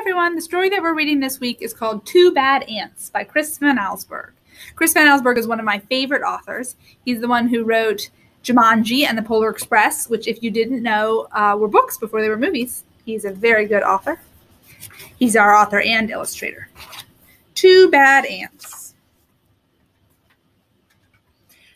everyone. The story that we're reading this week is called Two Bad Ants by Chris Van Allsburg. Chris Van Allsburg is one of my favorite authors. He's the one who wrote Jumanji and The Polar Express, which, if you didn't know, were books before they were movies. He's a very good author. He's our author and illustrator. Two Bad Ants.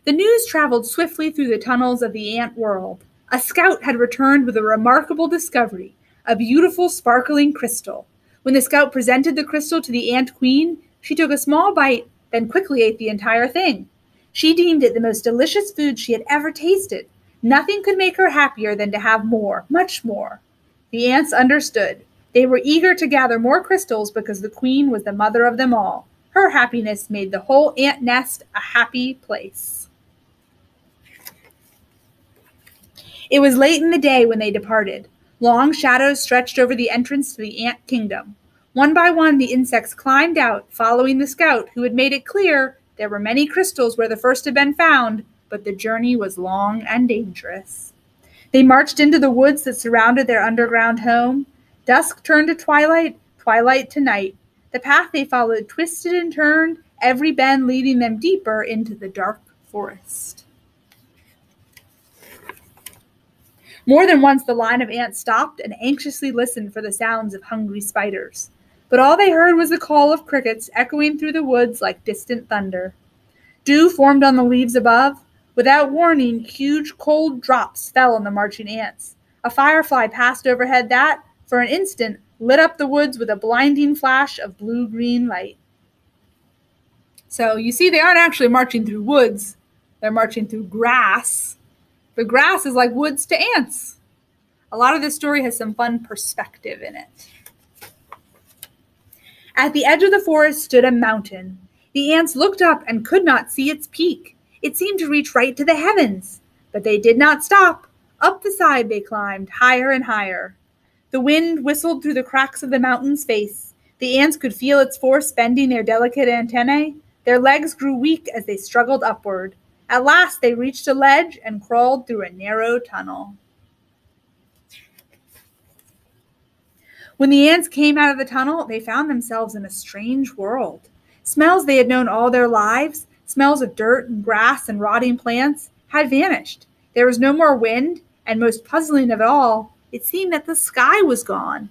The news traveled swiftly through the tunnels of the ant world. A scout had returned with a remarkable discovery, a beautiful sparkling crystal. When the scout presented the crystal to the ant queen, she took a small bite, then quickly ate the entire thing. She deemed it the most delicious food she had ever tasted. Nothing could make her happier than to have more, much more. The ants understood. They were eager to gather more crystals because the queen was the mother of them all. Her happiness made the whole ant nest a happy place. It was late in the day when they departed. Long shadows stretched over the entrance to the ant kingdom. One by one, the insects climbed out, following the scout, who had made it clear there were many crystals where the first had been found, but the journey was long and dangerous. They marched into the woods that surrounded their underground home. Dusk turned to twilight, twilight to night. The path they followed twisted and turned, every bend leading them deeper into the dark forest. More than once the line of ants stopped and anxiously listened for the sounds of hungry spiders. But all they heard was the call of crickets echoing through the woods like distant thunder. Dew formed on the leaves above. Without warning, huge cold drops fell on the marching ants. A firefly passed overhead that, for an instant, lit up the woods with a blinding flash of blue-green light. So you see, they aren't actually marching through woods. They're marching through grass. The grass is like woods to ants. A lot of this story has some fun perspective in it. At the edge of the forest stood a mountain. The ants looked up and could not see its peak. It seemed to reach right to the heavens. But they did not stop. Up the side they climbed, higher and higher. The wind whistled through the cracks of the mountain's face. The ants could feel its force bending their delicate antennae. Their legs grew weak as they struggled upward. At last they reached a ledge and crawled through a narrow tunnel. When the ants came out of the tunnel, they found themselves in a strange world. Smells they had known all their lives, smells of dirt and grass and rotting plants, had vanished. There was no more wind, and most puzzling of it all, it seemed that the sky was gone.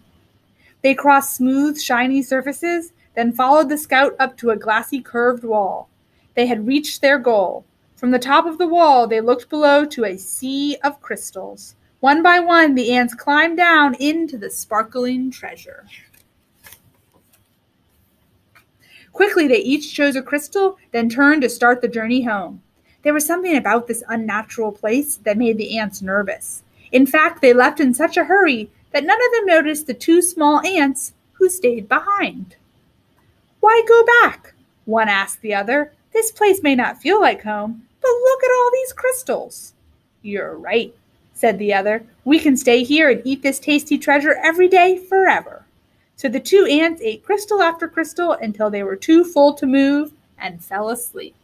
They crossed smooth, shiny surfaces, then followed the scout up to a glassy, curved wall. They had reached their goal. From the top of the wall, they looked below to a sea of crystals. One by one, the ants climbed down into the sparkling treasure. Quickly, they each chose a crystal, then turned to start the journey home. There was something about this unnatural place that made the ants nervous. In fact, they left in such a hurry that none of them noticed the two small ants who stayed behind. "Why go back?" one asked the other. "This place may not feel like home, but look at all these crystals." "You're right," said the other. "We can stay here and eat this tasty treasure every day forever." So the two ants ate crystal after crystal until they were too full to move and fell asleep.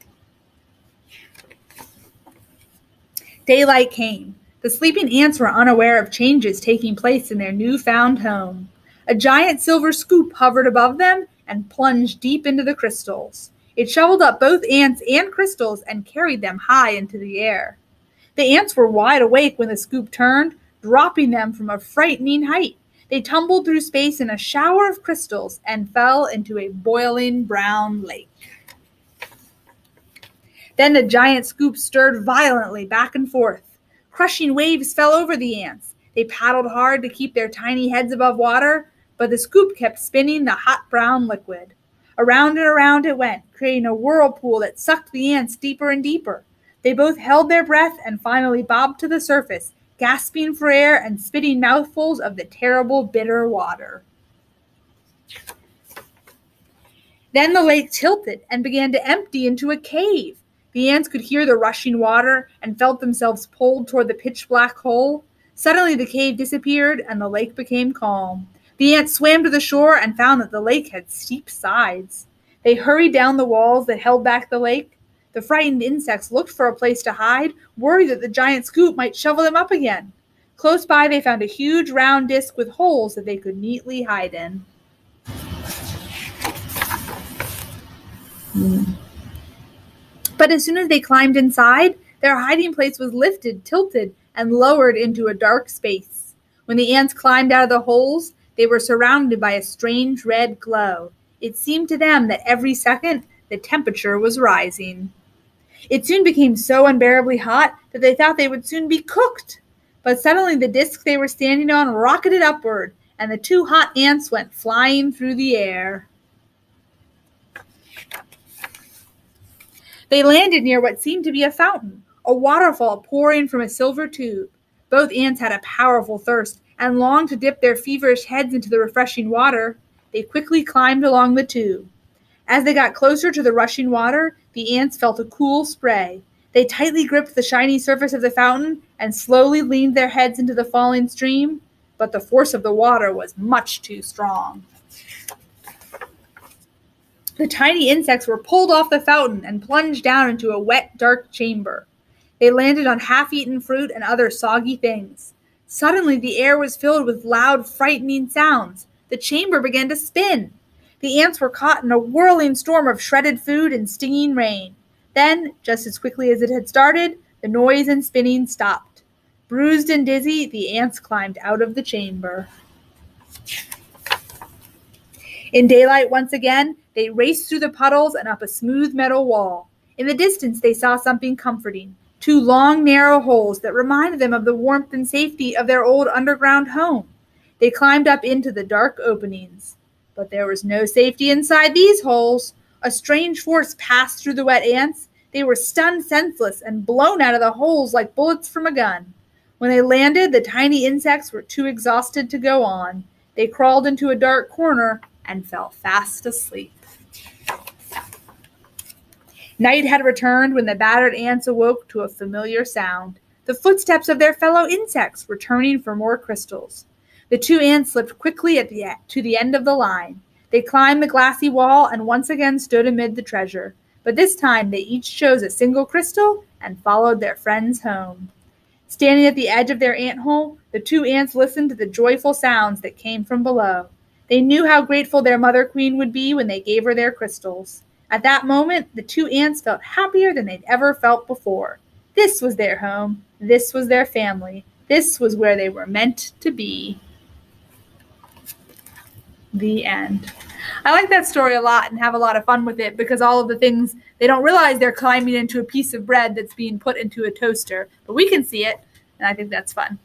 Daylight came. The sleeping ants were unaware of changes taking place in their newfound home. A giant silver scoop hovered above them and plunged deep into the crystals. It shoveled up both ants and crystals and carried them high into the air. The ants were wide awake when the scoop turned, dropping them from a frightening height. They tumbled through space in a shower of crystals and fell into a boiling brown lake. Then the giant scoop stirred violently back and forth. Crushing waves fell over the ants. They paddled hard to keep their tiny heads above water, but the scoop kept spinning the hot brown liquid. Around and around it went, creating a whirlpool that sucked the ants deeper and deeper. They both held their breath and finally bobbed to the surface, gasping for air and spitting mouthfuls of the terrible, bitter water. Then the lake tilted and began to empty into a cave. The ants could hear the rushing water and felt themselves pulled toward the pitch-black hole. Suddenly the cave disappeared and the lake became calm. The ants swam to the shore and found that the lake had steep sides. They hurried down the walls that held back the lake. The frightened insects looked for a place to hide, worried that the giant scoop might shovel them up again. Close by, they found a huge round disc with holes that they could neatly hide in. But as soon as they climbed inside, their hiding place was lifted, tilted, and lowered into a dark space. When the ants climbed out of the holes, they were surrounded by a strange red glow. It seemed to them that every second the temperature was rising. It soon became so unbearably hot that they thought they would soon be cooked. But suddenly the disk they were standing on rocketed upward, and the two hot ants went flying through the air. They landed near what seemed to be a fountain, a waterfall pouring from a silver tube. Both ants had a powerful thirst and longed to dip their feverish heads into the refreshing water. They quickly climbed along the tube. As they got closer to the rushing water, the ants felt a cool spray. They tightly gripped the shiny surface of the fountain and slowly leaned their heads into the falling stream, but the force of the water was much too strong. The tiny insects were pulled off the fountain and plunged down into a wet, dark chamber. They landed on half-eaten fruit and other soggy things. Suddenly, the air was filled with loud, frightening sounds. The chamber began to spin. The ants were caught in a whirling storm of shredded food and stinging rain. Then, just as quickly as it had started, the noise and spinning stopped. Bruised and dizzy, the ants climbed out of the chamber. In daylight once again, they raced through the puddles and up a smooth metal wall. In the distance, they saw something comforting. Two long, narrow holes that reminded them of the warmth and safety of their old underground home. They climbed up into the dark openings. But there was no safety inside these holes. A strange force passed through the wet ants. They were stunned senseless and blown out of the holes like bullets from a gun. When they landed, the tiny insects were too exhausted to go on. They crawled into a dark corner and fell fast asleep. Night had returned when the battered ants awoke to a familiar sound, the footsteps of their fellow insects returning for more crystals. The two ants slipped quickly to the end of the line. They climbed the glassy wall and once again stood amid the treasure, but this time they each chose a single crystal and followed their friends home. Standing at the edge of their ant hole, the two ants listened to the joyful sounds that came from below. They knew how grateful their mother queen would be when they gave her their crystals. At that moment, the two ants felt happier than they'd ever felt before. This was their home. This was their family. This was where they were meant to be. The end. I like that story a lot and have a lot of fun with it because all of the things, they don't realize they're climbing into a piece of bread that's being put into a toaster, but we can see it, and I think that's fun.